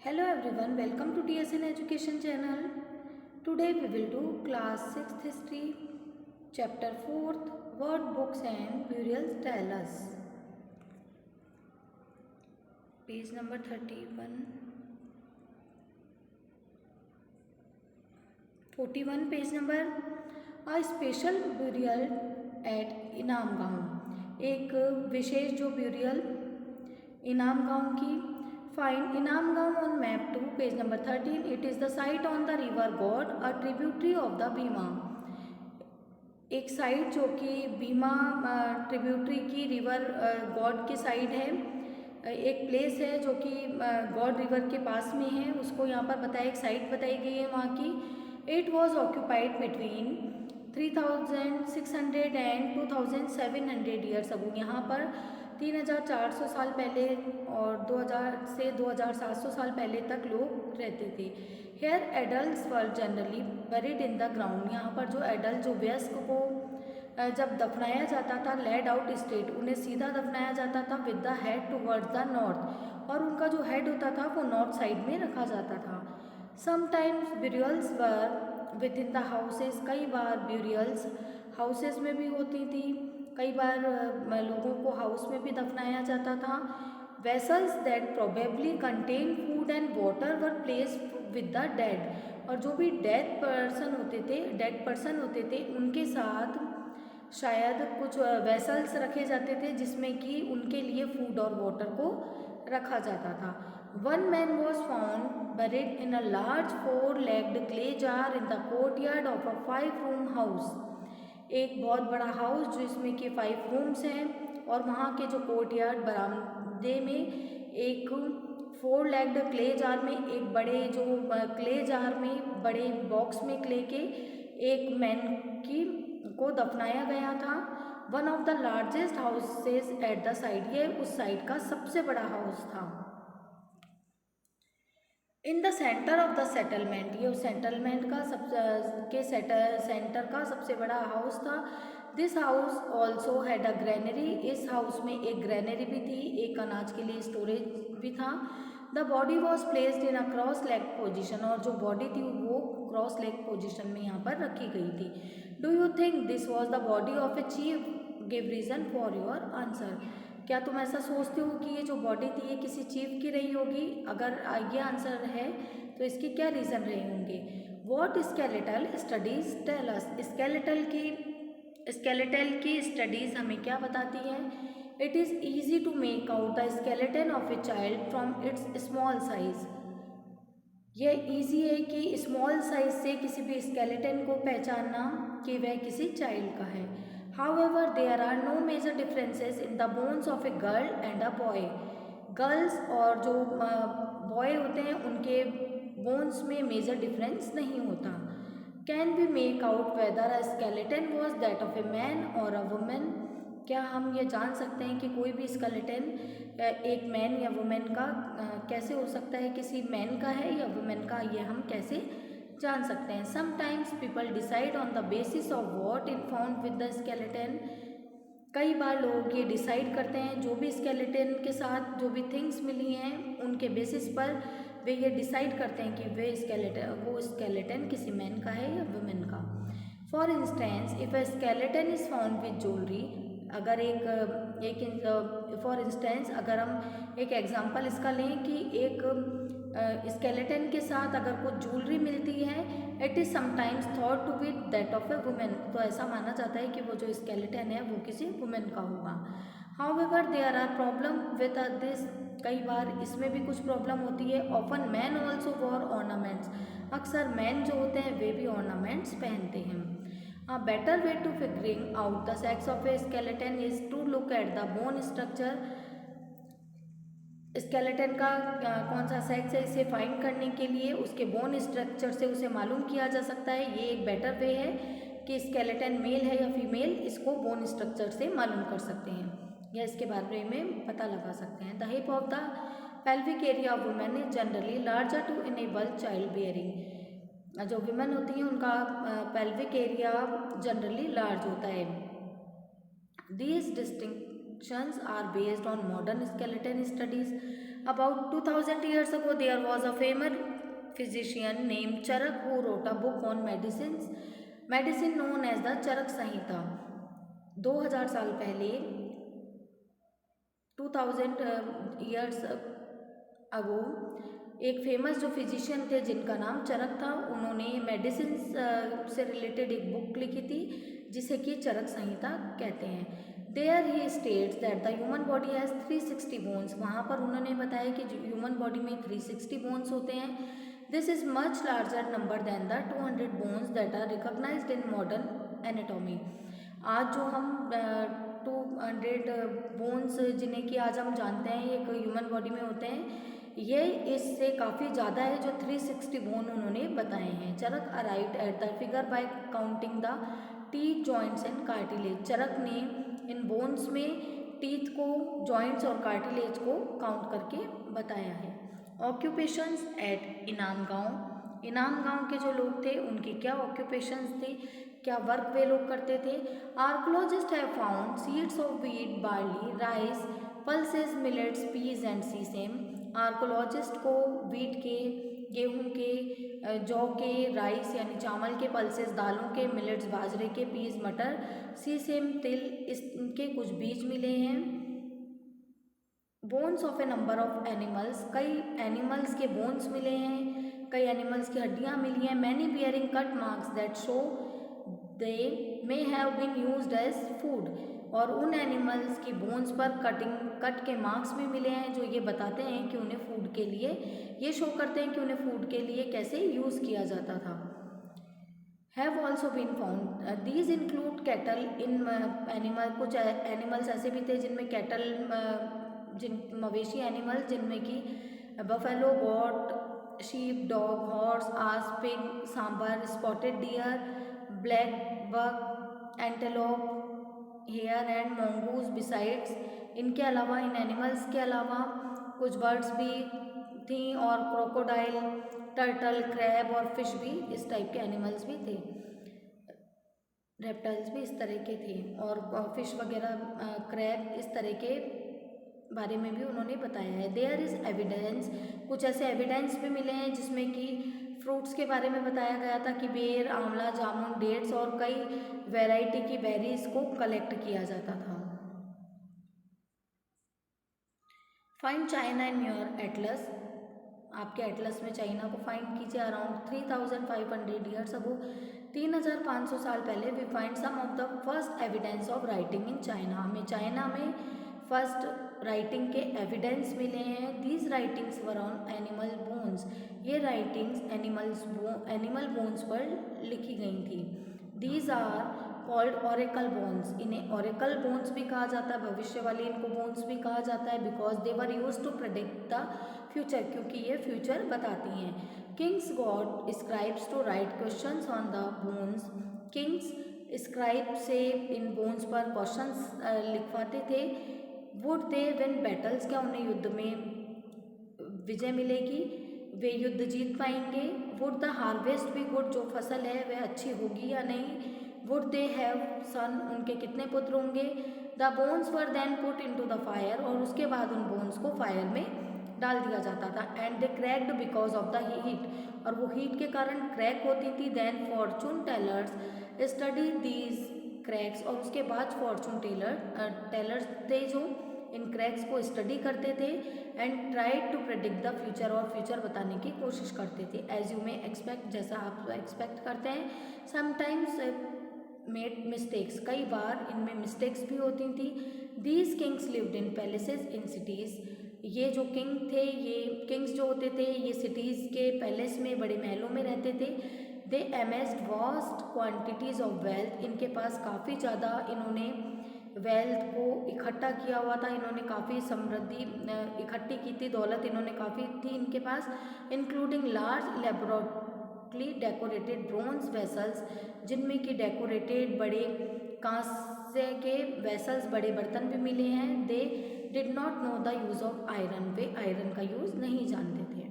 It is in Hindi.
Hello everyone, welcome to TSN Education channel. Today we will do class 6th history, chapter 4th, what books and burials tell us. Page number 31, 41 page number. A special burial at इनाम गांव, एक विशेष जो ब्यूरियल इनाम गांव की. Find Inam Gaon on map 2, page number 13. It is the site on the river God, a tributary of the Bhima. एक साइड जो कि भीमा ट्रिब्यूटरी की रिवर गॉड के साइड है. एक प्लेस है जो कि गॉड रिवर के पास में है, उसको यहाँ पर बताया, एक साइट बताई गई है वहाँ की. It was occupied between 3600 and 2700 years ago. यहाँ पर 3400 साल पहले और 2000 से 2700 साल पहले तक लोग रहते थे. Here adults were generally buried in the ground. यहाँ पर जो एडल्ट जो वयस्क को जब दफनाया जाता था लेड आउट स्टेट, उन्हें सीधा दफनाया जाता था with the head towards the north, और उनका जो हेड होता था वो नॉर्थ साइड में रखा जाता था. Sometimes burials were with in the houses. कई बार ब्यूरियल्स हाउसेस में भी होती थी, कई बार लोगों को हाउस में भी दफनाया जाता था. Vessels that probably contain food and water were placed with the dead. और जो भी डेड पर्सन होते थे उनके साथ शायद कुछ वेसल्स रखे जाते थे जिसमें कि उनके लिए फूड और वाटर को रखा जाता था. One man was found buried in a large 4-legged clay jar in the courtyard of a 5-room house. एक बहुत बड़ा हाउस जिसमें कि 5 रूम्स हैं, और वहाँ के जो कोर्टयार्ड बरामदे में एक 4-legged क्ले जार में, एक बड़े जो क्ले जार में बड़े बॉक्स में क्ले के एक मैन की को दफनाया गया था. One of the largest houses at the side. ये उस साइड का सबसे बड़ा हाउस था. In the centre of the settlement. ये उस सेटलमेंट का सेंटर का सबसे बड़ा हाउस था. This house also had a granary. इस हाउस में एक ग्रैनरी भी थी, एक अनाज के लिए स्टोरेज भी था. The body was placed in a cross leg position. और जो बॉडी थी वो क्रॉस लेग पोजिशन में यहाँ पर रखी गई थी. Do you think this was the body of a chief? Give reason for your answer. क्या तुम ऐसा सोचते हो कि ये जो बॉडी थी ये किसी चीफ की रही होगी? अगर ये आंसर है तो इसके क्या रीज़न रहे होंगे? What skeletal studies tell us. Skeletal की स्टडीज़ हमें क्या बताती हैं? It is easy to make out the skeleton of a child from its small size. यह ईजी है कि स्मॉल साइज से किसी भी स्केलेटन को पहचानना कि वह किसी चाइल्ड का है. However, there are no major differences in the bones of a girl and a boy. Girls और जो बॉय होते हैं उनके बोन्स में मेजर डिफरेंस नहीं होता. Can we make out whether a skeleton was that of a man और अ वुमेन. क्या हम ये जान सकते हैं कि कोई भी स्केलेटन एक मैन या वुमेन का कैसे हो सकता है, किसी मैन का है या वुमेन का, ये हम कैसे जान सकते हैं? Sometimes people decide on the basis of what in found with the skeleton. कई बार लोग ये डिसाइड करते हैं जो भी स्केलेटन के साथ जो भी थिंग्स मिली हैं उनके बेसिस पर वे ये डिसाइड करते हैं कि वो स्केलेटन किसी मैन का है या वुमेन का. For instance if A skeleton is found with jewellery. अगर फॉर इंस्टेंस अगर हम एक एग्जांपल इसका लें कि एक स्केलेटन के साथ अगर कुछ ज्वेलरी मिलती है, it is sometimes thought to be that of a woman. तो ऐसा माना जाता है कि वो जो स्केलेटन है वो किसी वुमेन का होगा. However there are problem with this. कई बार इसमें भी कुछ प्रॉब्लम होती है. Often man also wore ornaments. अक्सर मैन जो होते हैं वे भी ऑर्नामेंट्स पहनते हैं. A better way to figuring out the sex of a skeleton is to look at the bone structure. Skeleton का कौन सा सेक्स है इसे फाइंड करने के लिए उसके बोन स्ट्रक्चर से उसे मालूम किया जा सकता है. ये एक बेटर वे है कि स्केलेटन मेल है या फीमेल, इसको बोन स्ट्रक्चर से मालूम कर सकते हैं या इसके बारे में पता लगा सकते हैं. The hip of the pelvic area of women is generally larger to enable child bearing. जो वुमेन होती हैं उनका पेल्विक एरिया जनरली लार्ज होता है. These distinctions are based on modern skeleton studies. About 2000 years ago, there was a famous physician named Charak who wrote a book on medicine known as the Charak Samhita. 2000 साल पहले 2000 years अगो एक फेमस जो फिजिशियन थे जिनका नाम चरक था, उन्होंने मेडिसिन से रिलेटेड एक बुक लिखी थी जिसे कि चरक संहिता कहते हैं. There he states that the human body has 360 bones. वहाँ पर उन्होंने बताया कि ह्यूमन बॉडी में 360 बोन्स होते हैं. This is much larger number than the 200 bones that are recognised in modern anatomy. आज जो हम 200 बोन्स जिन्हें कि आज हम जानते हैं एक ह्यूमन बॉडी में होते हैं, ये इससे काफ़ी ज़्यादा है जो 360 बोन उन्होंने बताए हैं. Charak arrived at the figure by counting the teeth joints and cartilage. Charak ने इन बोन्स में टीथ को, जॉइंट्स और कार्टिलेज को काउंट करके बताया है. ऑक्यूपेशंस एट इनाम गांव. इनाम गांव के जो लोग थे उनके क्या ऑक्यूपेशंस थे, क्या वर्क वे लोग करते थे. Archaeologist have found seeds of wheat, barley, rice, pulses, millets, peas and sesame. Archaeologist को वीट के, गेहूं के, जौ के, राइस यानी चावल के, पल्सेस दालों के, मिलेट्स बाजरे के, पीस मटर, सीसेम तिल, इसके कुछ बीज मिले हैं. Bones of a number of animals. कई एनिमल्स के बोन्स मिले हैं, कई एनिमल्स की हड्डियाँ मिली हैं. Many bearing cut marks that show they may have been used as food. और उन एनिमल्स की बोन्स पर कट के मार्क्स भी मिले हैं जो ये बताते हैं कि उन्हें फूड के लिए, ये शो करते हैं कि उन्हें फूड के लिए कैसे यूज़ किया जाता था. Have also been found. These include cattle in animal. कुछ एनिमल्स ऐसे भी थे जिनमें कैटल, जिन मवेशी एनिमल जिनमें कि buffalo, goat, sheep, dog, horse, ass, pig, sambar, spotted deer, black buck, antelope, hare and mongoose. Besides, इनके अलावा, इन एनिमल्स के अलावा कुछ बर्ड्स भी थी और क्रोकोडाइल, टर्टल, क्रैब और फिश भी, इस टाइप के एनिमल्स भी थे. रेप्टाइल्स भी इस तरह के थे और फिश वगैरह, क्रैब, इस तरह के बारे में भी उन्होंने बताया है. There is evidence. कुछ ऐसे एविडेंस भी मिले हैं जिसमें कि फ्रूट्स के बारे में बताया गया था कि बेर, आंवला, जामुन, डेट्स और कई वैरायटी की बेरीज को कलेक्ट किया जाता था. Find China in your atlas. आपके एटलस में चाइना को फाइंड कीजिए. अराउंड 3500 ईयर्स अगो, 3500 साल पहले, we find some of the first evidence of writing in China. हमें चाइना में फर्स्ट राइटिंग के एविडेंस मिले हैं. These writings were on animal bones. ये राइटिंग्स एनिमल बोन्स पर लिखी गई थी. These are called oracle bones. इन्हें ऑरेकल बोन्स भी कहा जाता है, भविष्य वाली इनको बोन्स भी कहा जाता है. Because they were use to predict the future, क्योंकि ये फ्यूचर बताती हैं. Kings got scribes to write questions on the bones. Kings scribe से इन बोन्स पर क्वेश्चंस लिखवाते थे. Would they win battles. क्या उन्हें युद्ध में विजय मिलेगी, वे युद्ध जीत पाएंगे. Would the harvest be good. जो फसल है वह अच्छी होगी या नहीं. Would they have son. उनके कितने पुत्र होंगे. The bones were then put into the fire. और उसके बाद उन बोन्स को फायर में डाल दिया जाता था. And they cracked because of the heat. और वो हीट के कारण क्रैक होती थी. Then fortune tellers study these cracks. और उसके बाद फॉर्चून टेलर्स थे जो इन क्रैक्स को स्टडी करते थे. And tried to predict the future. और फ्यूचर बताने की कोशिश करते थे. As you may expect. जैसा आप एक्सपेक्ट करते हैं. Sometimes made mistakes. कई बार इनमें मिस्टेक्स भी होती थी. These kings lived in palaces in cities. ये जो किंग थे, ये किंग्स जो होते थे, ये सिटीज़ के पैलेस में, बड़े महलों में रहते थे. They amassed vast quantities of wealth. इनके पास काफ़ी ज़्यादा इन्होंने वेल्थ को इकट्ठा किया हुआ था. इन्होंने काफ़ी समृद्धि इकट्ठी की थी, दौलत इन्होंने काफ़ी थी इनके पास. Including large elaborately decorated bronze vessels. जिनमें कि डेकोरेटेड बड़े कांस्य के वेसल्स, बड़े बर्तन भी मिले हैं. They did not know the use of iron. Way iron का यूज़ नहीं जानते थे.